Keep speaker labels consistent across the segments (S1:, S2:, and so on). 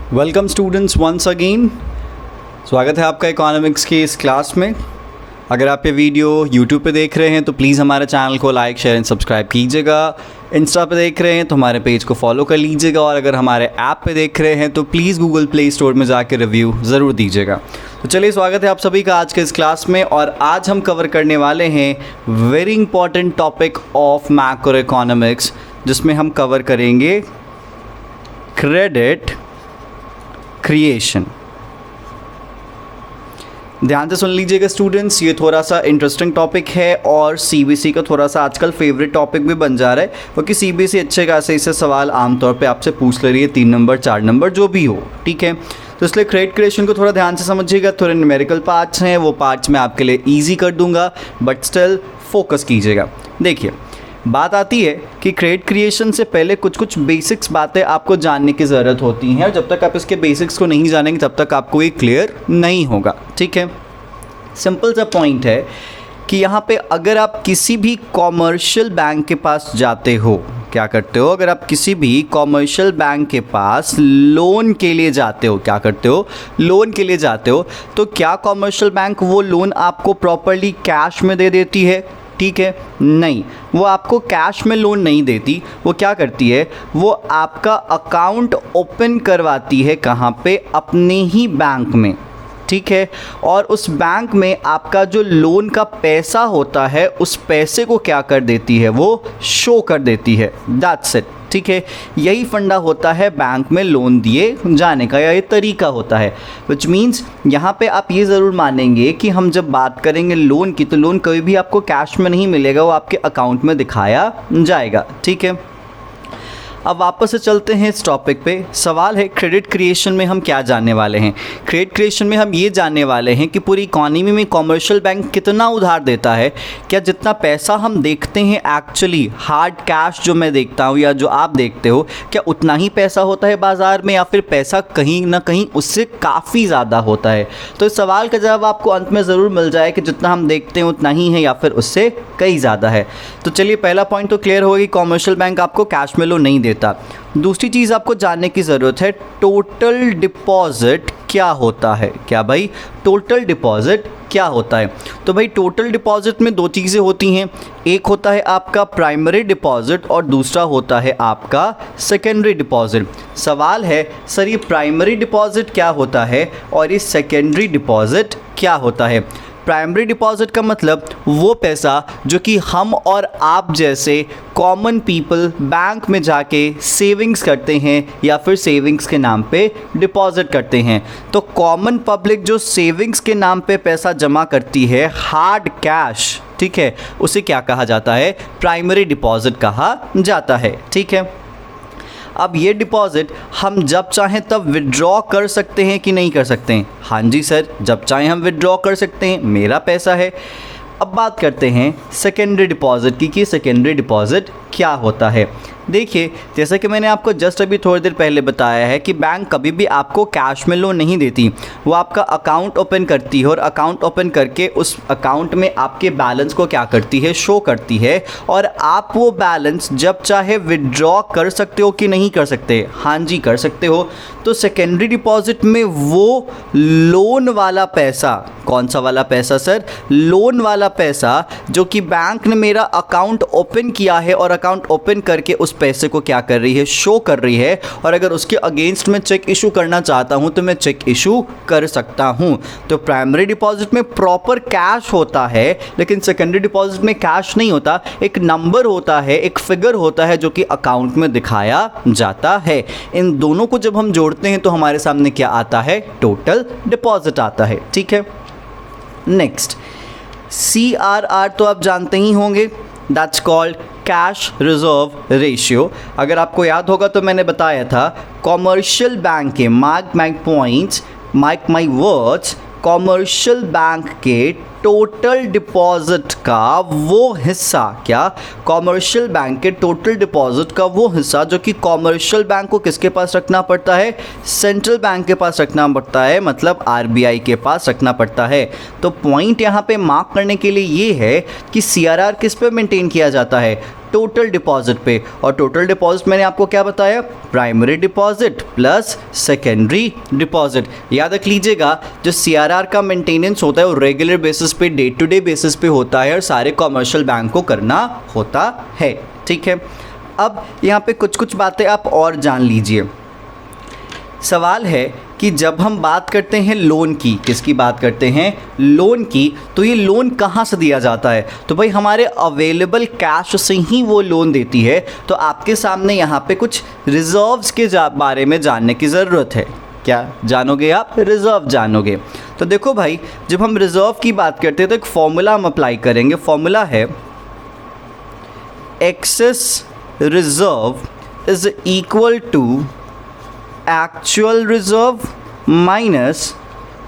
S1: Welcome students once again. स्वागत है आपका इकोनॉमिक्स की इस क्लास में। अगर आप ये वीडियो यूट्यूब पे देख रहे हैं तो प्लीज़ हमारे चैनल को लाइक शेयर एंड सब्सक्राइब कीजिएगा। इंस्टा पे देख रहे हैं तो हमारे पेज को फॉलो कर लीजिएगा और अगर हमारे ऐप पे देख रहे हैं तो प्लीज़ गूगल प्ले स्टोर में जाकर रिव्यू ज़रूर दीजिएगा। तो चलिए, स्वागत है आप सभी का आज के इस क्लास में और आज हम कवर करने वाले हैं very important topic of macro economics, जिसमें हम कवर करेंगे क्रेडिट क्रिएशन। ध्यान से सुन लीजिएगा स्टूडेंट्स, ये थोड़ा सा इंटरेस्टिंग टॉपिक है और सीबीएसई का थोड़ा सा आजकल फेवरेट टॉपिक भी बन जा रहा है, क्योंकि सीबीएसई अच्छे खासे इससे सवाल आमतौर पे आपसे पूछ ले रही है, 3 नंबर 4 नंबर जो भी हो, ठीक है। तो इसलिए क्रेडिट क्रिएशन को थोड़ा ध्यान से समझिएगा। थोड़े न्यूमेरिकल पार्ट्स हैं, वो पार्ट्स मैं आपके लिए ईजी कर दूंगा, बट स्टिल फोकस कीजिएगा। देखिए, बात आती है कि क्रेडिट क्रिएशन से पहले कुछ कुछ बेसिक्स बातें आपको जानने की ज़रूरत होती हैं और जब तक आप इसके बेसिक्स को नहीं जानेंगे तब तक आपको ये क्लियर नहीं होगा, ठीक है। सिंपल सा पॉइंट है कि यहाँ पे अगर आप किसी भी कॉमर्शियल बैंक के पास जाते हो, क्या करते हो, अगर आप किसी भी कॉमर्शियल बैंक के पास लोन के लिए जाते हो, क्या करते हो, लोन के लिए जाते हो, तो क्या कॉमर्शियल बैंक वो लोन आपको प्रॉपरली कैश में दे देती है? ठीक है, नहीं, वो आपको कैश में लोन नहीं देती। वो क्या करती है, वो आपका अकाउंट ओपन करवाती है, कहाँ पे, अपने ही बैंक में, ठीक है। और उस बैंक में आपका जो लोन का पैसा होता है उस पैसे को क्या कर देती है, वो शो कर देती है। दैट्स इट, ठीक है। यही फंडा होता है बैंक में लोन दिए जाने का, या ये तरीका होता है। विच मीन्स यहाँ पे आप ये ज़रूर मानेंगे कि हम जब बात करेंगे लोन की, तो लोन कभी भी आपको कैश में नहीं मिलेगा, वो आपके अकाउंट में दिखाया जाएगा, ठीक है। अब वापस से चलते हैं इस टॉपिक पे। सवाल है क्रेडिट क्रिएशन में हम क्या जानने वाले हैं। क्रेडिट क्रिएशन में हम ये जानने वाले हैं कि पूरी इकोनॉमी में कॉमर्शियल बैंक कितना उधार देता है। क्या जितना पैसा हम देखते हैं एक्चुअली हार्ड कैश जो मैं देखता हूँ या जो आप देखते हो, क्या उतना ही पैसा होता है बाज़ार में, या फिर पैसा कहीं ना कहीं उससे काफ़ी ज़्यादा होता है? तो इस सवाल का जवाब आपको अंत में ज़रूर मिल जाए कि जितना हम देखते हैं उतना ही है या फिर उससे कहीं ज़्यादा है। तो चलिए, पहला पॉइंट तो क्लियर होगा कि कॉमर्शियल बैंक आपको कैश में लोन नहीं देता। दूसरी चीज़ आपको जानने की ज़रूरत है, टोटल डिपॉजिट क्या होता है। क्या भाई, टोटल डिपॉजिट क्या होता है? तो भाई टोटल डिपॉजिट में 2 चीज़ें होती हैं, एक होता है आपका प्राइमरी डिपॉजिट और दूसरा होता है आपका सेकेंडरी डिपॉजिट। सवाल है सर, ये प्राइमरी डिपॉजिट क्या होता है और ये सेकेंडरी डिपॉजिट क्या होता है? प्राइमरी डिपॉजिट का मतलब वो पैसा जो कि हम और आप जैसे कॉमन पीपल बैंक में जाके सेविंग्स करते हैं या फिर सेविंग्स के नाम पे डिपॉजिट करते हैं। तो कॉमन पब्लिक जो सेविंग्स के नाम पे पैसा जमा करती है, हार्ड कैश, ठीक है, उसे क्या कहा जाता है? प्राइमरी डिपॉजिट कहा जाता है, ठीक है। अब ये डिपॉजिट हम जब चाहें तब विड्रॉ कर सकते हैं कि नहीं कर सकते हैं? हाँ जी सर, जब चाहें हम विड्रॉ कर सकते हैं, मेरा पैसा है। अब बात करते हैं सेकेंडरी डिपॉजिट की कि सेकेंडरी डिपॉजिट क्या होता है। देखिए, जैसा कि मैंने आपको जस्ट अभी थोड़ी देर पहले बताया है कि बैंक कभी भी आपको कैश में लोन नहीं देती, वो आपका अकाउंट ओपन करती है और अकाउंट ओपन करके उस अकाउंट में आपके बैलेंस को क्या करती है, शो करती है, और आप वो बैलेंस जब चाहे विड्रॉ कर सकते हो कि नहीं कर सकते? हाँ जी, कर सकते हो। तो सेकेंडरी डिपॉजिट में वो लोन वाला पैसा, कौन सा वाला पैसा सर? लोन वाला पैसा जो कि बैंक ने मेरा अकाउंट ओपन किया है और अकाउंट ओपन करके उस पैसे को क्या कर रही है, शो कर रही है, और अगर उसके अगेंस्ट में चेक इशू करना चाहता हूं तो मैं चेक इशू कर सकता हूं। तो प्राइमरी डिपॉजिट में प्रॉपर कैश होता है, लेकिन सेकेंडरी डिपॉजिट में कैश नहीं होता, एक नंबर होता है, एक फिगर होता है जो कि अकाउंट में दिखाया जाता है। इन दोनों को जब हम जोड़ते हैं तो हमारे सामने क्या आता है? टोटल डिपॉजिट आता है, ठीक है। नेक्स्ट, CRR तो आप जानते ही होंगे, that's called cash reserve ratio. अगर आपको याद होगा तो मैंने बताया था कॉमर्शियल बैंक के, mark my points, mark my words, commercial bank के टोटल डिपॉजिट का वो हिस्सा, क्या, कॉमर्शियल बैंक के टोटल डिपॉजिट का वो हिस्सा जो कि कॉमर्शियल बैंक को किसके पास रखना पड़ता है? सेंट्रल बैंक के पास रखना पड़ता है, मतलब RBI के पास रखना पड़ता है। तो पॉइंट यहाँ पे मार्क करने के लिए ये है कि CRR किस पे मेंटेन किया जाता है? टोटल डिपॉजिट पे, और टोटल डिपॉजिट मैंने आपको क्या बताया, primary deposit plus secondary deposit. याद रख लीजिएगा जो CRR का मेंटेनेंस होता है वो रेगुलर बेसिस पे, डे टू डे बेसिस पे होता है और सारे कमर्शियल बैंक को करना होता है। ठीक है, अब यहाँ पे कुछ कुछ बातें आप और जान लीजिए। सवाल है कि जब हम बात करते हैं लोन की, किसकी बात करते हैं, लोन की, तो ये लोन कहाँ से दिया जाता है, तो भाई हमारे अवेलेबल कैश से ही वो लोन देती है। तो आपके सामने यहाँ पे कुछ रिजर्व्स के बारे में जानने की ज़रूरत है। क्या जानोगे आप, रिजर्व जानोगे। तो देखो भाई, जब हम रिजर्व की बात करते हैं तो एक फॉर्मूला हम अप्लाई करेंगे। फॉर्मूला है excess reserve is equal to actual reserve minus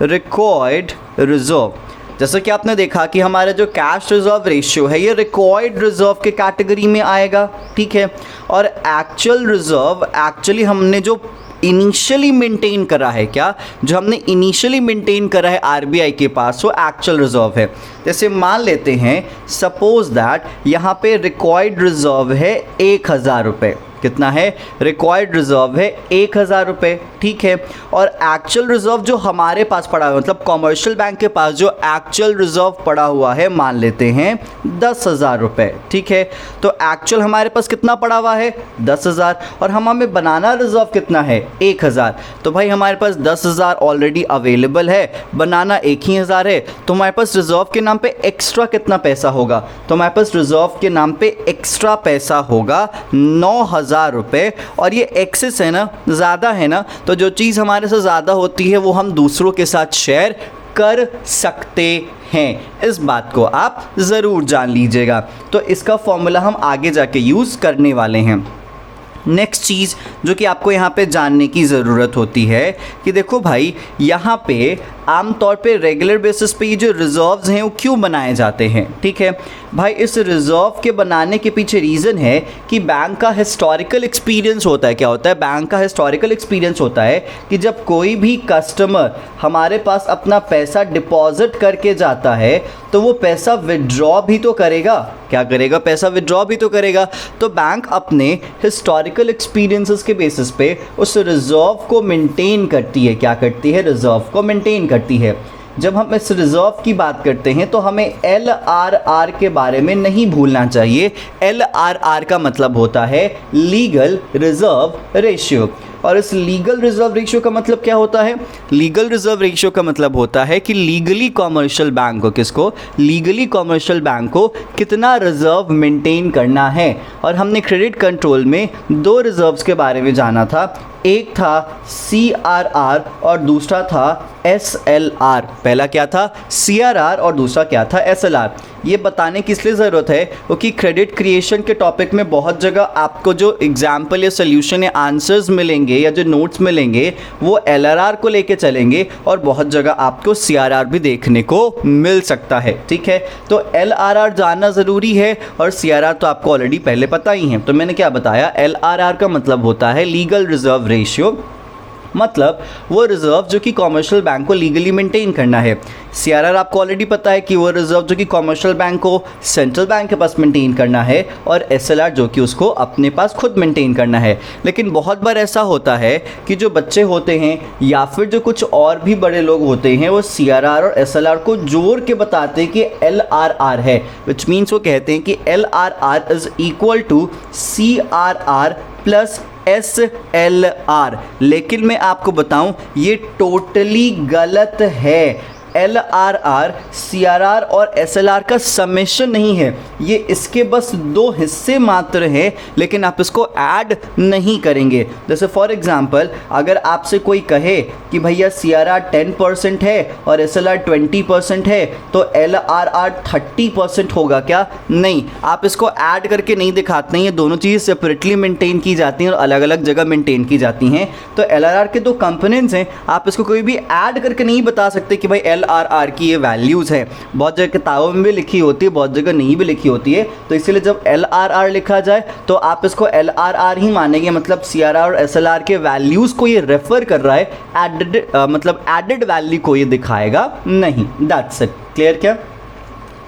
S1: required reserve. जैसे कि आपने देखा कि हमारा जो कैश रिजर्व रेशियो है ये रिक्वायर्ड रिजर्व के कैटेगरी में आएगा। ठीक है, और एक्चुअल रिजर्व एक्चुअली हमने जो इनिशियली मेंटेन करा है, क्या जो हमने इनिशियली मेंटेन करा है RBI के पास, वो एक्चुअल रिजर्व है। जैसे मान लेते हैं सपोज दैट यहाँ पे रिक्वायर्ड रिजर्व है 1000 रुपये। कितना है, रिक्वायर्ड रिजर्व है 1000 रुपये। ठीक है, और एक्चुअल रिजर्व जो हमारे पास पड़ा हुआ, मतलब कमर्शियल बैंक के पास जो एक्चुअल रिजर्व पड़ा हुआ है, मान लेते हैं 10,000 रुपये। ठीक है, तो एक्चुअल हमारे पास कितना पड़ा हुआ है, 10,000, और हमें बनाना रिजर्व कितना है, 1000। तो भाई हमारे पास 10,000 ऑलरेडी अवेलेबल है, बनाना 1,000 है, तो हमारे पास रिजर्व के नाम पे एक्स्ट्रा कितना पैसा होगा, तो हमारे पास रिजर्व के नाम पे एक्स्ट्रा पैसा होगा 9,000 रुपये। और ये एक्सेस है ना, ज़्यादा है ना, तो जो चीज़ हमारे से ज़्यादा होती है वो हम दूसरों के साथ शेयर कर सकते हैं। इस बात को आप ज़रूर जान लीजिएगा। तो इसका फॉर्मूला हम आगे जाके यूज़ करने वाले हैं। नेक्स्ट चीज़ जो कि आपको यहाँ पे जानने की ज़रूरत होती है कि देखो भाई, यहाँ पे आमतौर पे रेगुलर बेसिस पे ये जो रिजर्व्स हैं वो क्यों बनाए जाते हैं। ठीक है भाई, इस रिजर्व के बनाने के पीछे रीज़न है कि बैंक का हिस्टोरिकल एक्सपीरियंस होता है। क्या होता है, बैंक का हिस्टोरिकल एक्सपीरियंस होता है कि जब कोई भी कस्टमर हमारे पास अपना पैसा डिपॉजिट करके जाता है तो वो पैसा विड्रॉ भी तो करेगा। क्या करेगा, पैसा विड्रॉ भी तो करेगा। तो बैंक अपने हिस्टोरिकल एक्सपीरियंसेस के बेसिस पे उस रिजर्व को मेंटेन करती है। क्या करती है, रिजर्व को मेंटेन करती है। जब हम इस रिजर्व की बात करते हैं तो हमें LRR के बारे में नहीं भूलना चाहिए। LRR का मतलब होता है लीगल रिजर्व रेशियो। और इस लीगल रिजर्व रेशियो का मतलब क्या होता है, लीगल रिजर्व रेशियो का मतलब होता है कि लीगली कमर्शियल बैंक को, किसको, लीगली कमर्शियल बैंक को कितना रिजर्व मेंटेन करना है। और हमने क्रेडिट कंट्रोल में 2 रिजर्व्स के बारे में जाना था, एक था CRR और दूसरा था SLR। पहला क्या था, CRR और दूसरा क्या था, SLR। ये बताने की इसलिए ज़रूरत है क्योंकि क्रेडिट क्रिएशन के टॉपिक में बहुत जगह आपको जो एग्जाम्पल या सोल्यूशन या आंसर्स मिलेंगे या जो नोट्स मिलेंगे वो LRR को लेके चलेंगे और बहुत जगह आपको CRR भी देखने को मिल सकता है। ठीक है, तो LRR जानना ज़रूरी है और CRR तो आपको ऑलरेडी पहले पता ही है। तो मैंने क्या बताया, LRR का मतलब होता है लीगल रिजर्व रेशियो, मतलब वो रिजर्व जो कि कमर्शियल बैंक को लीगली मेंटेन करना है। CRR आपको ऑलरेडी पता है कि वो रिजर्व जो कि कमर्शियल बैंक को सेंट्रल बैंक के पास मेंटेन करना है, और SLR जो कि उसको अपने पास खुद मेंटेन करना है। लेकिन बहुत बार ऐसा होता है कि जो बच्चे होते हैं या फिर जो कुछ और भी बड़े लोग होते हैं वो CRR और SLR को जोड़ के बताते हैं कि LRR है, विच मीन्स वो कहते हैं कि LRR is equal to CRR plus SLR। लेकिन मैं आपको बताऊं ये टोटली गलत है। LRR CRR और SLR का समेशन नहीं है, ये इसके बस 2 हिस्से मात्र हैं, लेकिन आप इसको ऐड नहीं करेंगे। जैसे फॉर एग्जांपल अगर आपसे कोई कहे कि भैया CRR 10% है और SLR 20% है तो LRR 30% होगा क्या, नहीं, आप इसको ऐड करके नहीं दिखाते हैं। ये दोनों चीज़ें सेपरेटली मेंटेन की जाती हैं और अलग अलग जगह मेंटेन की जाती हैं। तो LRR के 2 कंपोनेंट्स हैं, आप इसको कोई भी ऐड करके नहीं बता सकते कि भाई LRR की ये वैल्यूज़ है। बहुत जगह किताबों में भी लिखी होती है, बहुत जगह नहीं भी लिखी होती है। तो इसीलिए जब LRR लिखा जाए तो आप इसको LRR ही मानेंगे, मतलब CRR और SLR के वैल्यूज़ को ये रेफर कर रहा है, एडेड मतलब एडेड वैल्यू को ये दिखाएगा नहीं। दैट्स इट, क्लियर क्या।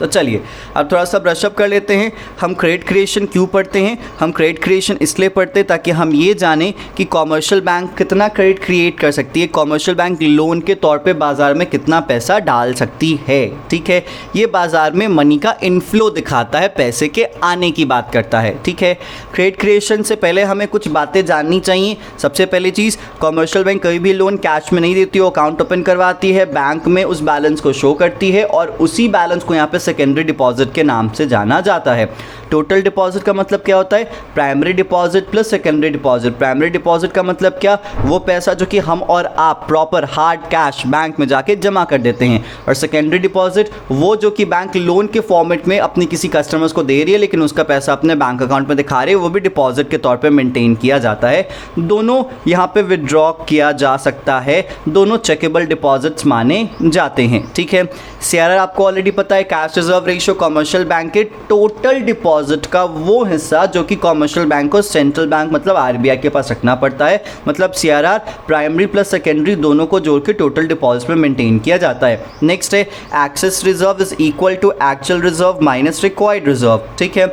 S1: तो चलिए अब थोड़ा सा ब्रशअप कर लेते हैं। हम क्रेडिट क्रिएशन क्यों पढ़ते हैं? हम क्रेडिट क्रिएशन इसलिए पढ़ते हैं ताकि हम ये जानें कि कॉमर्शियल बैंक कितना क्रेडिट क्रिएट कर सकती है, कॉमर्शियल बैंक लोन के तौर पे बाज़ार में कितना पैसा डाल सकती है। ठीक है, ये बाज़ार में मनी का इनफ्लो दिखाता है, पैसे के आने की बात करता है। ठीक है, क्रेडिट क्रिएशन से पहले हमें कुछ बातें जाननी चाहिए। सबसे पहली चीज़, कॉमर्शियल बैंक कभी भी लोन कैश में नहीं देती, वो अकाउंट ओपन करवाती है, बैंक में उस बैलेंस को शो करती है और उसी बैलेंस को यहाँ पे सेकेंडरी डिपॉजिट के नाम से जाना जाता है। टोटल डिपॉजिट का मतलब क्या होता है? Primary deposit plus secondary deposit. Primary deposit का मतलब क्या? वो पैसा जो कि हम और आप प्रॉपर हार्ड कैश बैंक में जाके जमा कर देते हैं। और सेकेंडरी डिपॉजिट वो जो कि बैंक लोन के फॉर्मेट में अपनी किसी कस्टमर्स को दे रही है लेकिन उसका पैसा अपने बैंक अकाउंट में दिखा रही है, वो भी डिपॉजिट के तौर पे मेंटेन किया जाता है। दोनों यहाँ पे विड्रॉ किया जा सकता है, दोनों चेकेबल डिपॉजिट्स माने जाते हैं। ठीक है, सीआरआर आपको ऑलरेडी पता है, cash reserve ratio commercial bank के टोटल डिपॉजिट का वो हिस्सा जो कि कॉमर्शियल बैंक को सेंट्रल बैंक मतलब आरबीआई के पास रखना पड़ता है। मतलब सीआरआर प्राइमरी प्लस सेकेंडरी दोनों को जोड़ के टोटल डिपॉजिट में मेंटेन किया जाता है। नेक्स्ट है excess reserve is equal to actual reserve minus required reserve. ठीक है,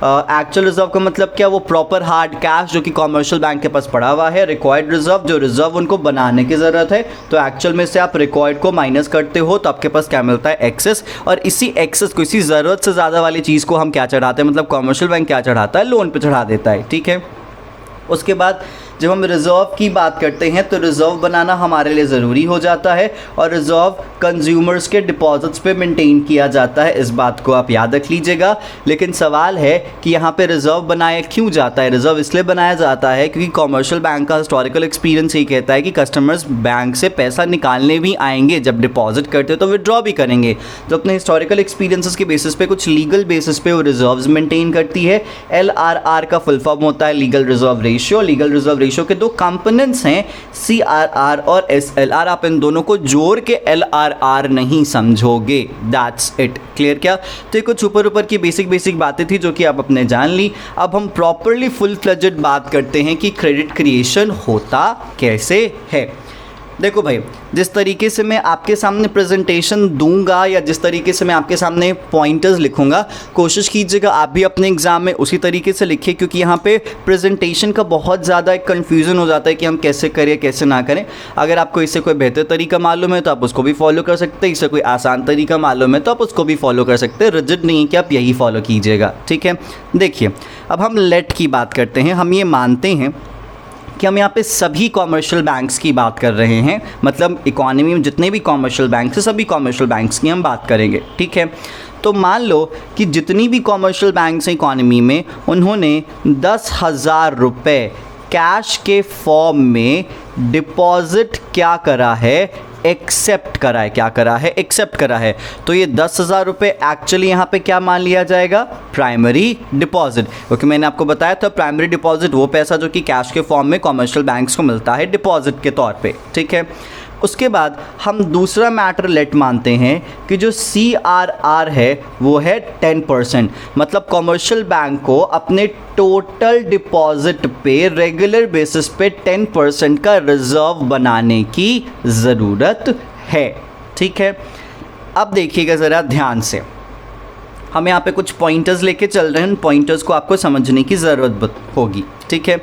S1: एक्चुअल रिजर्व का मतलब क्या? वो प्रॉपर हार्ड कैश जो कि कॉमर्शियल बैंक के पास पड़ा हुआ है। रिक्वायर्ड रिजर्व जो रिजर्व उनको बनाने की ज़रूरत है, तो एक्चुअल में से आप रिक्वायर्ड को माइनस करते हो तो आपके पास क्या मिलता है? एक्सेस। और इसी एक्सेस को, इसी ज़रूरत से ज़्यादा वाली चीज़ को हम क्या चढ़ाते हैं, मतलब कॉमर्शियल बैंक क्या चढ़ाता है? लोन पे चढ़ा देता है। ठीक है, उसके बाद जब हम रिज़र्व की बात करते हैं तो रिज़र्व बनाना हमारे लिए ज़रूरी हो जाता है और रिज़र्व कंज्यूमर्स के डिपॉजिट्स पे मेंटेन किया जाता है, इस बात को आप याद रख लीजिएगा। लेकिन सवाल है कि यहाँ पे रिज़र्व बनाया क्यों जाता है? रिज़र्व इसलिए बनाया जाता है क्योंकि कॉमर्शियल बैंक का हिस्टोरिकल एक्सपीरियंस ये कहता है कि कस्टमर्स बैंक से पैसा निकालने भी आएंगे, जब डिपॉजिट करते तो विड्रॉ भी करेंगे। तो अपने हिस्टोरिकल एक्सपीरियंसेस के बेसिस पे, कुछ लीगल बेसिस पे वो रिजर्व्स मेंटेन करती है। LRR का फुल फॉर्म होता है legal reserve ratio. Legal reserve ratio के दो कंपोनेंट्स हैं, CRR और SLR। आप इन दोनों को जोड़ के LRR नहीं समझोगे, दैट्स इट। क्लियर क्या? तो ये कुछ ऊपर की बेसिक बातें थी जो कि आप अपने जान ली। अब हम प्रॉपरली फुल फ्लेजेड बात करते हैं कि क्रेडिट क्रिएशन होता कैसे है। देखो भाई, जिस तरीके से मैं आपके सामने प्रेजेंटेशन दूंगा या जिस तरीके से मैं आपके सामने पॉइंटर्स लिखूंगा, कोशिश कीजिएगा आप भी अपने एग्ज़ाम में उसी तरीके से लिखिए, क्योंकि यहाँ पे प्रेजेंटेशन का बहुत ज़्यादा एक कन्फ्यूज़न हो जाता है कि हम कैसे करें कैसे ना करें। अगर आपको इससे कोई बेहतर तरीका मालूम है तो आप उसको भी फॉलो कर सकते हैं, इससे कोई आसान तरीका मालूम है तो आप उसको भी फॉलो कर सकते हैं। रिजिड नहीं है कि आप यही फॉलो कीजिएगा। ठीक है, देखिए अब हम लेट की बात करते हैं। हम ये मानते हैं कि हम यहाँ पे सभी कॉमर्शियल बैंक्स की बात कर रहे हैं, मतलब इकोनॉमी में जितने भी कॉमर्शियल बैंक्स हैं सभी कॉमर्शियल बैंक्स की हम बात करेंगे। ठीक है, तो मान लो कि जितनी भी कॉमर्शियल बैंक्स हैं इकोनॉमी में, उन्होंने 10,000 रुपये कैश के फॉर्म में डिपॉजिट क्या करा है? एक्सेप्ट करा है। क्या करा है? एक्सेप्ट करा है। तो ये 10,000 रुपये एक्चुअली यहाँ पे क्या मान लिया जाएगा? Primary deposit. क्योंकि मैंने आपको बताया था प्राइमरी डिपॉजिट वो पैसा जो कि कैश के फॉर्म में कॉमर्शियल बैंक्स को मिलता है डिपॉजिट के तौर पे। ठीक है, उसके बाद हम दूसरा मैटर लेट मानते हैं कि जो CRR है वो है 10%। मतलब कॉमर्शियल बैंक को अपने टोटल डिपॉजिट पे रेगुलर बेसिस पे 10% का रिजर्व बनाने की ज़रूरत है। ठीक है, अब देखिएगा ज़रा ध्यान से, हम यहाँ पे कुछ पॉइंटर्स लेके चल रहे हैं, उन पॉइंटर्स को आपको समझने की ज़रूरत होगी। ठीक है,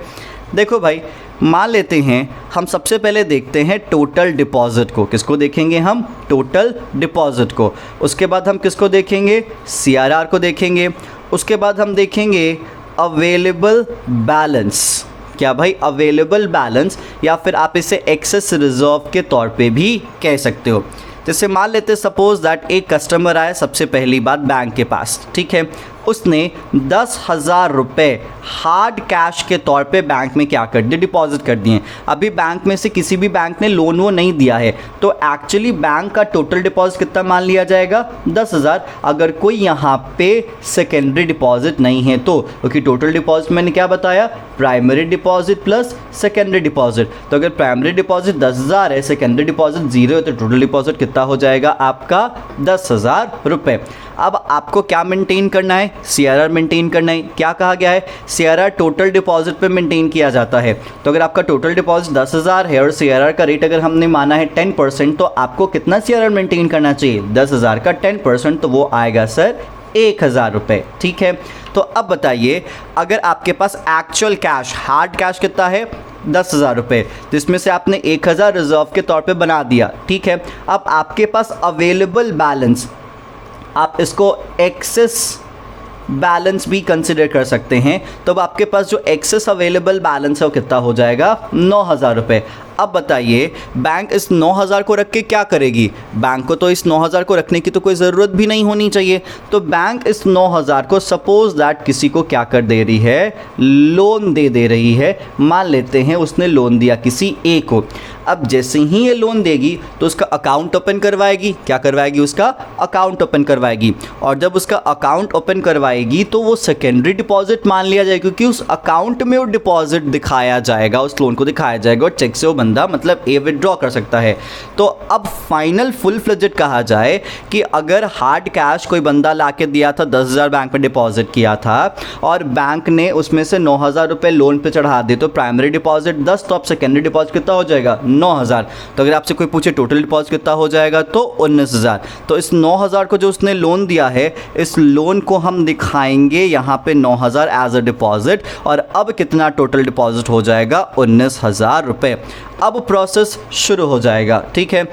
S1: देखो भाई, मान लेते हैं हम सबसे पहले देखते हैं टोटल डिपॉजिट को। किसको देखेंगे हम? टोटल डिपॉजिट को। उसके बाद हम किसको देखेंगे? CRR को देखेंगे। उसके बाद हम देखेंगे अवेलेबल बैलेंस। क्या भाई? अवेलेबल बैलेंस, या फिर आप इसे एक्सेस रिजर्व के तौर पे भी कह सकते हो। जैसे मान लेते सपोज दैट एक कस्टमर आया सबसे पहली बात बैंक के पास। ठीक है, उसने 10,000 रुपये हार्ड कैश के तौर पे बैंक में क्या कर दिए? डिपॉजिट कर दिए। अभी बैंक में से किसी भी बैंक ने लोन वो नहीं दिया है, तो एक्चुअली बैंक का टोटल डिपॉजिट कितना मान लिया जाएगा? 10,000। अगर कोई यहाँ पे सेकेंडरी डिपॉजिट नहीं है तो, क्योंकि टोटल डिपॉजिट मैंने क्या बताया? Primary deposit plus secondary deposit. तो अगर प्राइमरी डिपॉजिट 10,000 है, सेकेंडरी डिपॉजिट 0 है, तो टोटल डिपॉजिट कितना हो जाएगा आपका? 10,000 रुपये। अब आपको क्या मेंटेन करना है, CRR मेंटेन करना है। क्या कहा गया है, CRR टोटल डिपॉजिट पे मेंटेन किया जाता है। तो अगर आपका टोटल डिपॉजिट 10,000 है और CRR का रेट अगर हमने माना है 10%, तो आपको कितना CRR मेंटेन करना चाहिए, 10,000 का 10%, तो वो आएगा सर 1,000 रुपये। ठीक है, तो अब बताइए अगर आपके पास एक्चुअल कैश, हार्ड कैश कितना है, 10,000 रुपये, जिसमें से आपने 1,000 रिजर्व के तौर पे बना दिया। ठीक है, अब आपके पास अवेलेबल बैलेंस, आप इसको एक्सेस बैलेंस भी कंसिडर कर सकते हैं। तो अब आपके पास जो एक्सेस अवेलेबल बैलेंस है वो कितना हो जाएगा, 9,000 रुपये। अब बताइए बैंक इस 9,000 को रख के क्या करेगी, बैंक को तो इस 9,000 को रखने की तो कोई ज़रूरत भी नहीं होनी चाहिए। तो बैंक इस 9,000 को सपोज दैट किसी को क्या कर दे रही है, लोन दे रही है। मान लेते हैं उसने लोन दिया किसी ए को। अब जैसे ही ये लोन देगी तो उसका अकाउंट ओपन करवाएगी। क्या करवाएगी, उसका अकाउंट ओपन करवाएगी। और जब उसका अकाउंट ओपन करवाएगी तो वो सेकेंडरी डिपॉजिट मान लिया जाएगा, क्योंकि उस अकाउंट में वो डिपॉजिट दिखाया जाएगा, उस लोन को दिखाया जाएगा और चेक से वो बंदा मतलब ए विड्रॉ कर सकता है। तो अब फाइनल फुल फ्लेजेड कहा जाए कि अगर हार्ड कैश कोई बंदा ला के दिया था, 10,000 बैंक में डिपॉजिट किया था और बैंक ने उसमें से 9,000 रुपये लोन पे चढ़ा दिए, तो प्राइमरी डिपॉजिट 10, तो अब सेकेंडरी डिपॉजिट कितना हो जाएगा, 9,000। तो अगर आपसे कोई पूछे टोटल डिपॉजिट कितना हो जाएगा, तो 19,000। तो इस 9,000 को जो उसने लोन दिया है, इस लोन को हम दिखाएंगे यहाँ पे 9,000 एज अ डिपॉजिट, और अब कितना टोटल डिपॉजिट हो जाएगा, 19,000 रुपये। अब प्रोसेस शुरू हो जाएगा। ठीक है,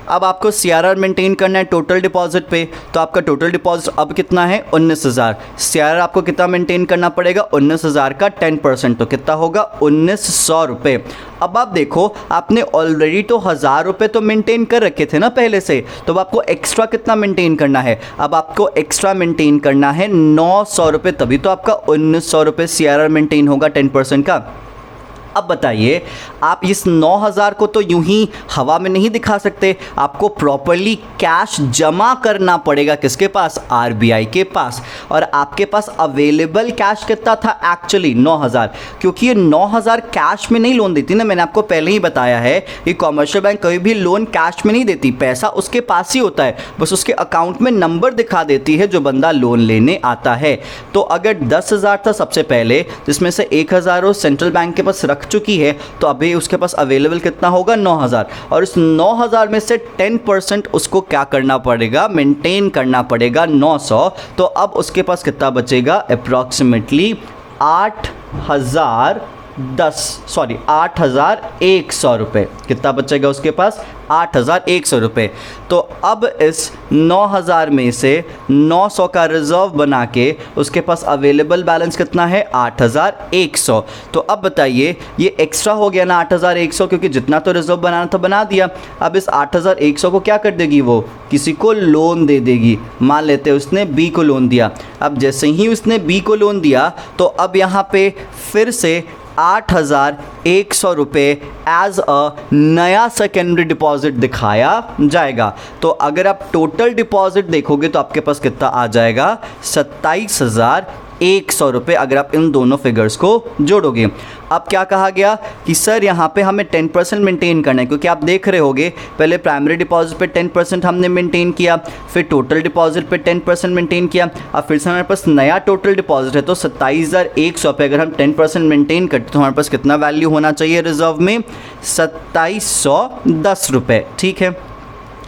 S1: अब आपको CRR मेंटेन करना है टोटल डिपॉजिट पे, तो आपका टोटल डिपॉजिट अब कितना है, 19,000। CRR आपको कितना मेंटेन करना पड़ेगा, 19,000 का 10%, तो कितना होगा, 1,900 रुपये। अब आप देखो आपने ऑलरेडी तो 1,000 रुपये तो मेंटेन कर रखे थे ना पहले से, तो अब आपको एक्स्ट्रा कितना मेंटेन करना है, अब आपको एक्स्ट्रा मेंटेन करना है 900 रुपये, तभी तो आपका 1,900 रुपये CRR मेंटेन होगा 10% का। अब बताइए आप इस 9,000 को तो यूं ही हवा में नहीं दिखा सकते, आपको प्रॉपरली कैश जमा करना पड़ेगा किसके पास, RBI के पास। और आपके पास अवेलेबल कैश कितना था एक्चुअली, 9,000, क्योंकि ये 9,000 कैश में नहीं लोन देती ना, मैंने आपको पहले ही बताया है कि कॉमर्शियल बैंक कभी भी लोन कैश में नहीं देती, पैसा उसके पास ही होता है, बस उसके अकाउंट में नंबर दिखा देती है जो बंदा लोन लेने आता है। तो अगर 10,000 था सबसे पहले, जिसमें से 1,000 वो सेंट्रल बैंक के पास चुकी है, तो अभी उसके पास अवेलेबल कितना होगा, 9,000, और इस 9,000 में से 10% उसको क्या करना पड़ेगा, मेंटेन करना पड़ेगा 900। तो अब उसके पास कितना बचेगा, अप्रॉक्सीमेटली 8,100 रुपये। कितना बचेगा उसके पास, 8,100 रुपये। तो अब इस 9,000 में से 900 का रिजर्व बना के उसके पास अवेलेबल बैलेंस कितना है, 8,100। तो अब बताइए ये एक्स्ट्रा हो गया ना 8,100, क्योंकि जितना तो रिजर्व बनाना था बना दिया। अब इस 8,100 को क्या कर देगी, वो किसी को लोन दे देगी। मान लेते हैं उसने B को लोन दिया। अब जैसे ही उसने B को लोन दिया तो अब यहाँ पे फिर से 8,100 रुपये एज अ नया सेकेंडरी डिपॉजिट दिखाया जाएगा। तो अगर आप टोटल डिपॉजिट देखोगे तो आपके पास कितना आ जाएगा, 27,100 रुपये, अगर आप इन दोनों फिगर्स को जोड़ोगे। अब क्या कहा गया कि सर यहाँ पे हमें 10% मेंटेन करना है, क्योंकि आप देख रहे होगे पहले प्राइमरी डिपॉजिट पे 10% हमने मेंटेन किया, फिर टोटल डिपॉजिट पे 10% मेंटेन किया, अब फिर से हमारे पास नया टोटल डिपॉजिट है। तो 27,100 पे अगर हम 10% मेंटेन करते तो हमारे पास कितना वैल्यू होना चाहिए रिजर्व में, 2,710 रुपये। ठीक है,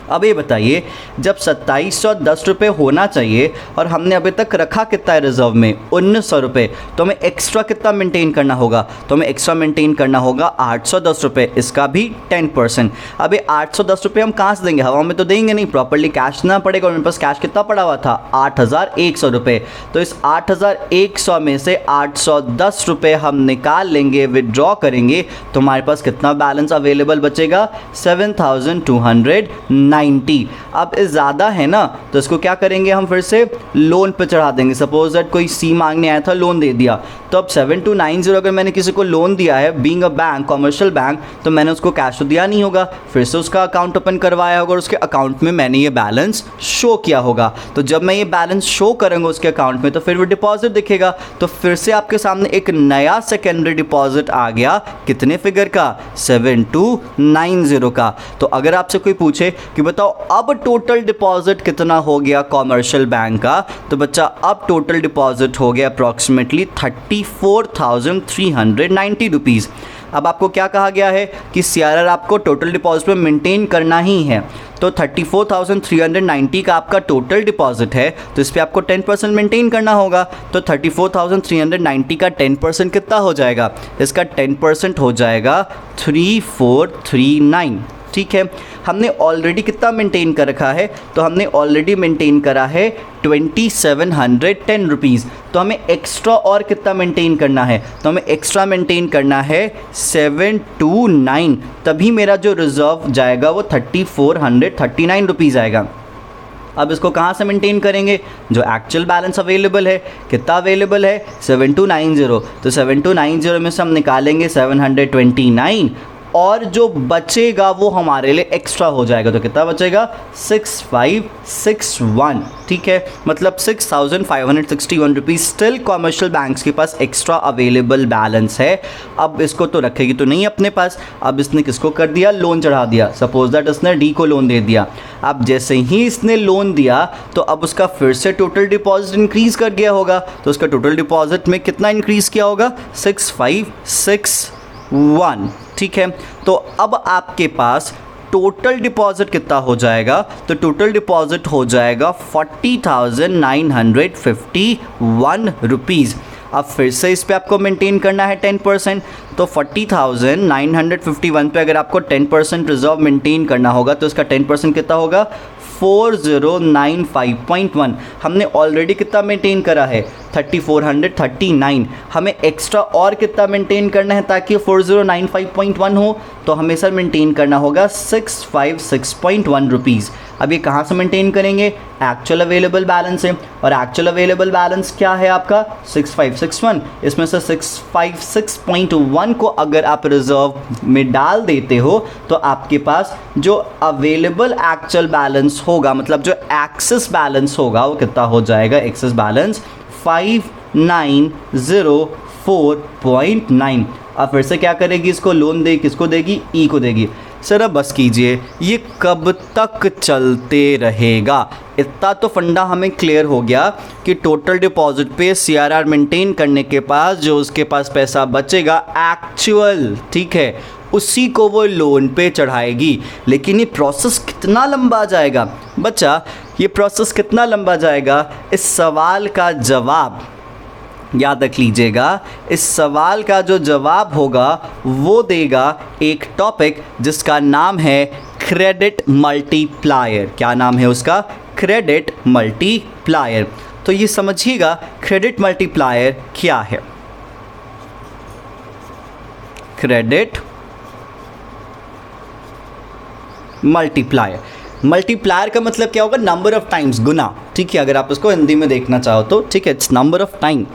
S1: अब ये बताइए जब 2,710 रुपये होना चाहिए और हमने अभी तक रखा कितना है रिजर्व में, 1,900 रुपये, तो हमें एक्स्ट्रा कितना मेंटेन करना होगा, तो हमें एक्स्ट्रा मेंटेन करना होगा 810 रुपये, इसका भी 10%। अब ये 810 रुपये हम कहाँ से देंगे, हवा में तो देंगे नहीं, प्रॉपर्ली कैश देना पड़ेगा, और मेरे पास कैश कितना पड़ा हुआ था, 8,100 रुपये। तो इस 8,100 में से 810 रुपये हम निकाल लेंगे, विदड्रॉ करेंगे, तो हमारे पास कितना बैलेंस अवेलेबल बचेगा, 7,290। अब इस ज़्यादा है ना, तो इसको क्या करेंगे हम फिर से लोन पे चढ़ा देंगे। सपोज दैट कोई C मांगने आया था, लोन दे दिया, तो अब 7,290 अगर मैंने किसी को लोन दिया है being a bank, commercial bank, तो मैंने उसको कैश तो दिया नहीं होगा, फिर से उसका अकाउंट ओपन करवाया होगा और उसके अकाउंट में मैंने ये बैलेंस शो किया होगा। तो जब मैं ये बैलेंस शो करूँगा उसके अकाउंट में तो फिर वो डिपॉजिट दिखेगा। तो फिर से आपके सामने एक नया सेकेंडरी डिपॉजिट आ गया, कितने फिगर का, 7,290 का। तो अगर आपसे कोई पूछे कि कि बताओ अब टोटल डिपॉजिट कितना हो गया कॉमर्शियल बैंक का। तो बच्चा अब टोटल डिपॉजिट हो गया अप्रॉक्सीमेटली 34,390 रुपीज़। अब आपको क्या कहा गया है कि CRR आपको टोटल डिपॉजिट में मेंटेन करना ही है। तो 34,390 का आपका टोटल डिपॉजिट है, तो इस पर आपको 10% मेंटेन करना होगा। तो 34,390 का 10% कितना हो जाएगा, इसका 10% हो जाएगा 3439। ठीक है, हमने ऑलरेडी कितना मेंटेन कर रखा है, तो हमने ऑलरेडी मेंटेन करा है 2710 रुपीज़। तो हमें एक्स्ट्रा और कितना मेंटेन करना है, तो हमें एक्स्ट्रा मेंटेन करना है 729, तभी मेरा जो रिज़र्व जाएगा वो 3439 रुपीज़ आएगा। अब इसको कहाँ से मेंटेन करेंगे, जो एक्चुअल बैलेंस अवेलेबल है, कितना अवेलेबल है 7290। तो 7290 में से हम निकालेंगे 729 और जो बचेगा वो हमारे लिए एक्स्ट्रा हो जाएगा। तो कितना बचेगा 6561। ठीक है, मतलब 6561 रुपीज़ स्टिल कॉमर्शियल बैंक्स के पास एक्स्ट्रा अवेलेबल बैलेंस है। अब इसको तो रखेगी तो नहीं अपने पास, अब इसने किसको कर दिया, लोन चढ़ा दिया। सपोज दैट इसने डी को लोन दे दिया। अब जैसे ही इसने लोन दिया तो अब उसका फिर से टोटल डिपॉजिट इंक्रीज़ कर गया होगा। तो उसका टोटल डिपॉजिट में कितना इंक्रीज़ किया होगा 6561। ठीक है, तो अब आपके पास टोटल डिपॉजिट कितना हो जाएगा, तो टोटल डिपॉजिट हो जाएगा 40,951 रुपीज़। अब फिर से इस पे आपको मेंटेन करना है 10%। तो 40,951 पे अगर आपको 10% रिजर्व मेंटेन करना होगा तो इसका 10% कितना होगा 4095.1। हमने ऑलरेडी कितना मेंटेन करा है 3439। हमें एक्स्ट्रा और कितना मेंटेन करना है ताकि 4095.1 हो, तो हमें सर मेंटेन करना होगा 656.1 रुपीज़। अब ये कहाँ से मेंटेन करेंगे, एक्चुअल अवेलेबल बैलेंस है, और एक्चुअल अवेलेबल बैलेंस क्या है आपका 6561। इसमें से 656.1 को अगर आप रिजर्व में डाल देते हो तो आपके पास जो अवेलेबल एक्चुअल बैलेंस होगा, मतलब जो एक्सेस बैलेंस होगा वो कितना हो जाएगा, एक्सेस बैलेंस 5904.9। अब फिर से क्या करेगी, इसको लोन दे, किसको देगी, ई को देगी। सर अब बस कीजिए, ये कब तक चलते रहेगा। इतना तो फंडा हमें क्लियर हो गया कि टोटल डिपॉजिट पे CRR मेंटेन करने के पास जो उसके पास पैसा बचेगा एक्चुअल, ठीक है, उसी को वो लोन पे चढ़ाएगी। लेकिन ये प्रोसेस कितना लंबा जाएगा बच्चा, ये प्रोसेस कितना लंबा जाएगा, इस सवाल का जवाब याद रख लीजिएगा। इस सवाल का जो जवाब होगा वो देगा एक टॉपिक जिसका नाम है क्रेडिट मल्टीप्लायर। क्या नाम है उसका, क्रेडिट मल्टीप्लायर। तो ये समझिएगा क्रेडिट मल्टीप्लायर क्या है। क्रेडिट मल्टीप्लायर, मल्टीप्लायर का मतलब क्या होगा, नंबर ऑफ टाइम्स, गुना। ठीक है, अगर आप इसको हिंदी में देखना चाहो तो ठीक है, इट्स नंबर ऑफ टाइम।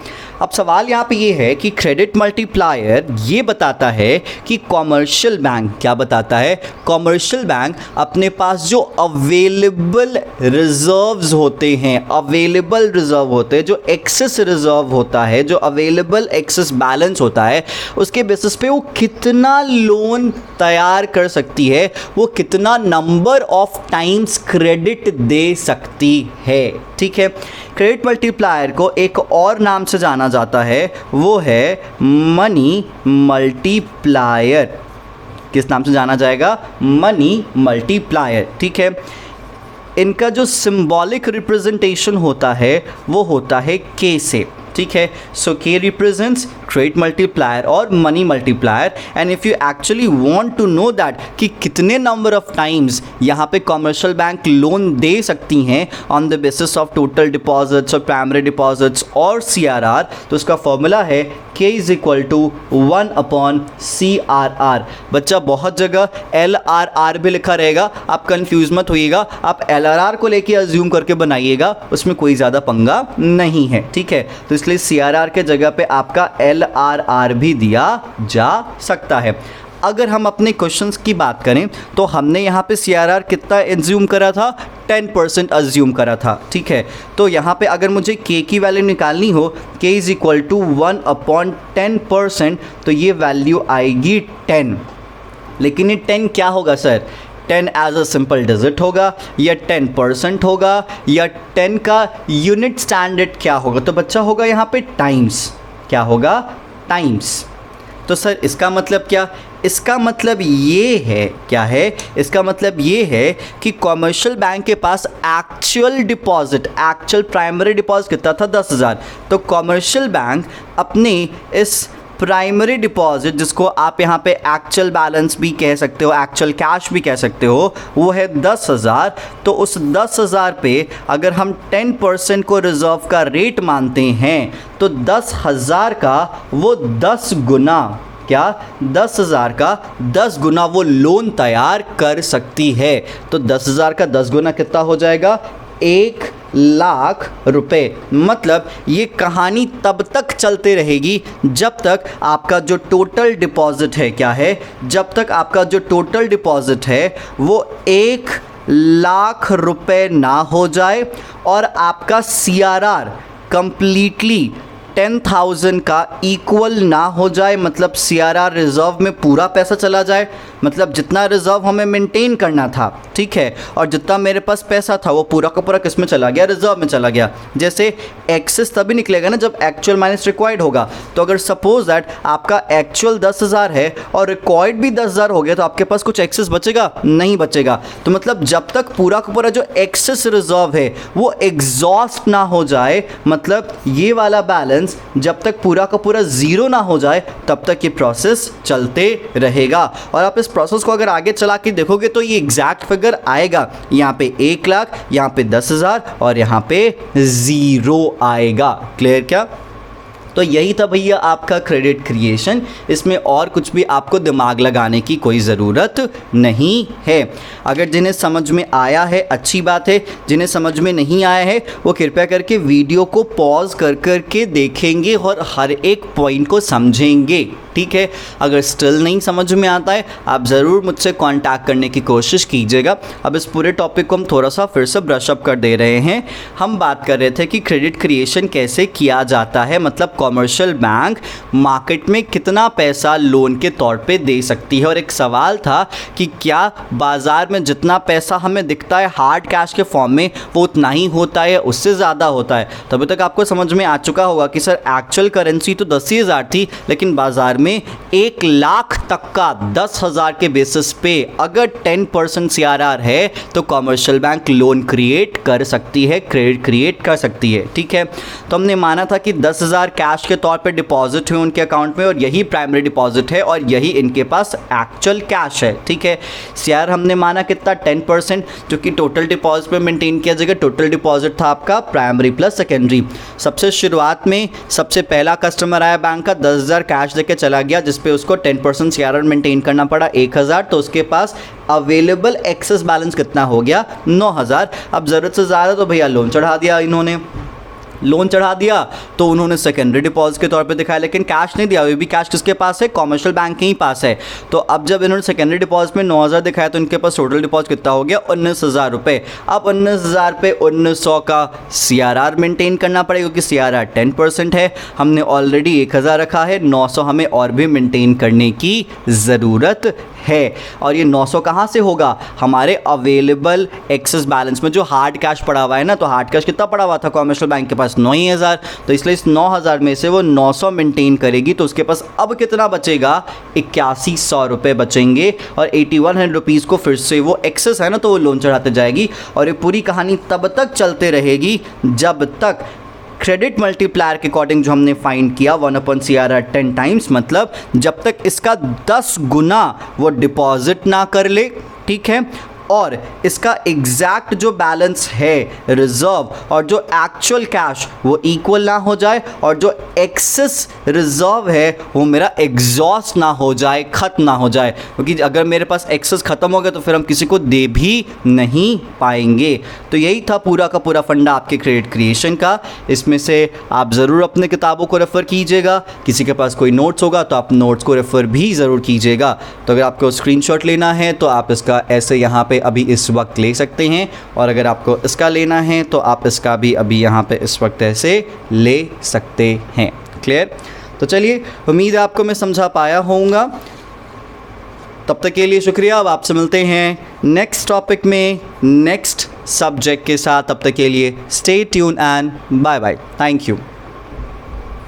S1: अब सवाल यहाँ पे ये है कि क्रेडिट मल्टीप्लायर ये बताता है कि कॉमर्शियल बैंक, क्या बताता है, कॉमर्शियल बैंक अपने पास जो अवेलेबल रिजर्व्स होते हैं, अवेलेबल रिजर्व होते हैं, जो एक्सेस रिजर्व होता है, जो अवेलेबल एक्सेस बैलेंस होता है, उसके बेसिस पे वो कितना लोन तैयार कर सकती है, वो कितना नंबर ऑफ टाइम्स क्रेडिट दे सकती है। ठीक है, क्रेडिट मल्टीप्लायर को एक और नाम से जाना जाता है, वो है मनी मल्टीप्लायर। किस नाम से जाना जाएगा, मनी मल्टीप्लायर। ठीक है, इनका जो सिंबॉलिक रिप्रेजेंटेशन होता है वो होता है के से। ठीक है, so K represents credit multiplier और money multiplier. And if you actually want to know that कि कितने नंबर ऑफ टाइम्स यहाँ पे कॉमर्शियल बैंक लोन दे सकती हैं on the basis of total deposits और प्राइमरी डिपॉजिट्स और CRR, तो उसका फॉर्मूला है K is equal to 1/CRR। बच्चा बहुत जगह LRR भी लिखा रहेगा, आप कंफ्यूज मत होइएगा, आप LRR को लेके अज्यूम करके बनाइएगा, उसमें कोई ज़्यादा पंगा नहीं है। ठीक है, तो इसलिए CRR के जगह पे आपका LRR भी दिया जा सकता है। अगर हम अपने क्वेश्चंस की बात करें तो हमने यहाँ पे CRR कितना एज्यूम करा था, 10% अज्यूम करा था। ठीक है, तो यहाँ पे अगर मुझे K की वैल्यू निकालनी हो, K इज़ इक्वल टू 1/10%, तो ये वैल्यू आएगी 10। लेकिन ये 10 क्या होगा sir, 10 as a simple digit होगा, या 10% होगा, या 10 का यूनिट स्टैंडर्ड क्या होगा? तो बच्चा होगा यहाँ पे टाइम्स। क्या होगा? टाइम्स। तो सर इसका मतलब क्या? इसका मतलब ये है, क्या है? इसका मतलब ये है कि कॉमर्शियल बैंक के पास actual deposit, actual primary deposit कितना था? 10,000। तो कॉमर्शियल बैंक अपने इस प्राइमरी डिपॉजिट, जिसको आप यहाँ पे एक्चुअल बैलेंस भी कह सकते हो, एक्चुअल कैश भी कह सकते हो, वो है 10,000। तो उस 10,000 पे अगर हम 10% को रिजर्व का रेट मानते हैं तो 10,000 का वो 10 गुना, क्या? 10,000 का 10 गुना वो लोन तैयार कर सकती है। तो 10,000 का 10 गुना कितना हो जाएगा? 1,00,000 रुपए। मतलब ये कहानी तब तक चलते रहेगी जब तक आपका जो टोटल डिपॉजिट है, क्या है? जब तक आपका जो टोटल डिपॉजिट है वो 1,00,000 रुपए ना हो जाए और आपका CRR कंप्लीटली 10,000 का इक्वल ना हो जाए। मतलब CRR रिज़र्व में पूरा पैसा चला जाए, मतलब जितना रिज़र्व हमें मेंटेन करना था, ठीक है, और जितना मेरे पास पैसा था वो पूरा का पूरा किस में चला गया? रिज़र्व में चला गया। जैसे एक्सेस तभी निकलेगा ना जब एक्चुअल माइनस रिक्वायर्ड होगा। तो अगर सपोज दैट आपका एक्चुअल 10,000 है और रिक्वायर्ड भी 10,000 हो गया तो आपके पास कुछ एक्सेस बचेगा? नहीं बचेगा। तो मतलब जब तक पूरा का पूरा जो एक्सेस रिज़र्व है वो एग्जॉस्ट ना हो जाए, मतलब ये वाला बैलेंस जब तक पूरा का पूरा ज़ीरो ना हो जाए तब तक ये प्रोसेस चलते रहेगा। और आप इस प्रोसेस को अगर आगे चला के देखोगे तो ये एग्जैक्ट फिगर आएगा। यहाँ पे 1,00,000, यहाँ पे 10,000 और यहाँ पे 0 आएगा। क्लियर क्या? तो यही था भैया आपका क्रेडिट क्रिएशन। इसमें और कुछ भी आपको दिमाग लगाने की कोई ज़रूरत नहीं है। अगर जिन्हें समझ में आया है अच्छी बात है, जिन्हें समझ में नहीं आया है वो कृपया करके वीडियो को पॉज कर कर के देखेंगे और हर एक पॉइंट को समझेंगे, ठीक है। अगर स्टिल नहीं समझ में आता है आप ज़रूर मुझसे कांटेक्ट करने की कोशिश कीजिएगा। अब इस पूरे टॉपिक को हम थोड़ा सा फिर से ब्रश अप कर दे रहे हैं। हम बात कर रहे थे कि क्रेडिट क्रिएशन कैसे किया जाता है, मतलब कॉमर्शियल बैंक मार्केट में कितना पैसा लोन के तौर पे दे सकती है। और एक सवाल था कि क्या बाज़ार में जितना पैसा हमें दिखता है हार्ड कैश के फॉर्म में वो उतना ही होता है, उससे ज़्यादा होता है। तभी तक आपको समझ में आ चुका होगा कि सर एक्चुअल करेंसी तो 10,000 थी, लेकिन बाज़ार में 1,00,000 तक का 10,000 के बेसिस पे अगर 10% CRR है तो कॉमर्शियल बैंक लोन क्रिएट कर सकती है, क्रेडिट क्रिएट कर सकती है, ठीक है। तो हमने माना था कि 10,000 कैश के तौर पे डिपॉजिट हुए उनके अकाउंट में और यही प्राइमरी डिपॉजिट है और यही इनके पास एक्चुअल कैश है, ठीक है। CRR हमने माना कितना? 10%, जो कि टोटल डिपॉजिट पे मेंटेन किया जाएगा। टोटल डिपॉजिट था आपका प्राइमरी प्लस सेकेंडरी। सबसे शुरुआत में सबसे पहला कस्टमर आया बैंक का, 10,000 कैश देके चला गया, जिसपे उसको 10% CRR मेंटेन करना पड़ा 1,000। तो उसके पास अवेलेबल एक्सेस बैलेंस कितना हो गया? 9,000। अब ज़रूरत से ज़्यादा तो भैया लोन चढ़ा दिया इन्होंने, लोन चढ़ा दिया तो उन्होंने सेकेंडरी डिपॉजिट के तौर पे दिखाया, लेकिन कैश नहीं दिया। वो भी कैश किसके पास है? कॉमर्शियल बैंक के ही पास है। तो अब जब इन्होंने सेकेंडरी डिपॉजिट में 9,000 दिखाया तो इनके पास टोटल डिपॉजिट कितना हो गया? 19,000 रुपये। अब 19,000 पे 1,900 का CRR मेंटेन करना पड़ेगा क्योंकि CRR 10% है। हमने ऑलरेडी 1,000 रखा है, 900 हमें और भी मेंटेन करने की ज़रूरत है। और ये 900 कहाँ से होगा? हमारे अवेलेबल एक्सेस बैलेंस में जो हार्ड कैश पड़ा हुआ है ना। तो हार्ड कैश कितना पड़ा हुआ था कॉमर्शियल बैंक के पास? 9,000। तो इसलिए इस 9,000 में से वो 900 मेंटेन करेगी तो उसके पास अब कितना बचेगा? 8,100 रुपये बचेंगे। और 8,100 रुपीज़ को फिर से वो एक्सेस है ना तो वो लोन चढ़ाते जाएगी। और ये पूरी कहानी तब तक चलते रहेगी जब तक क्रेडिट मल्टीप्लायर के अकॉर्डिंग जो हमने फाइंड किया 1/CRR 10 टाइम्स, मतलब जब तक इसका 10 गुना वो डिपॉजिट ना कर ले, ठीक है, और इसका एग्जैक्ट जो बैलेंस है रिजर्व और जो एक्चुअल कैश वो इक्वल ना हो जाए और जो एक्सेस रिजर्व है वो मेरा एग्जॉस्ट ना हो जाए, ख़त्म ना हो जाए। क्योंकि अगर मेरे पास एक्सेस ख़त्म हो गया तो फिर हम किसी को दे भी नहीं पाएंगे। तो यही था पूरा का पूरा फंडा आपके क्रेडिट क्रिएशन का। इसमें से आप ज़रूर अपने किताबों को रेफ़र कीजिएगा। किसी के पास कोई नोट्स होगा तो आप नोट्स को रेफ़र भी ज़रूर कीजिएगा। तो अगर आपको स्क्रीनशॉट लेना है तो आप इसका ऐसे यहाँ पे अभी इस वक्त ले सकते हैं, और अगर आपको इसका लेना है तो आप इसका भी अभी यहाँ पे इस वक्त ऐसे ले सकते हैं। क्लियर? तो चलिए, उम्मीद है आपको मैं समझा पाया होऊंगा। तब तक के लिए शुक्रिया। अब आपसे मिलते हैं नेक्स्ट टॉपिक में नेक्स्ट सब्जेक्ट के साथ। तब तक के लिए stay tune and bye bye. Thank you.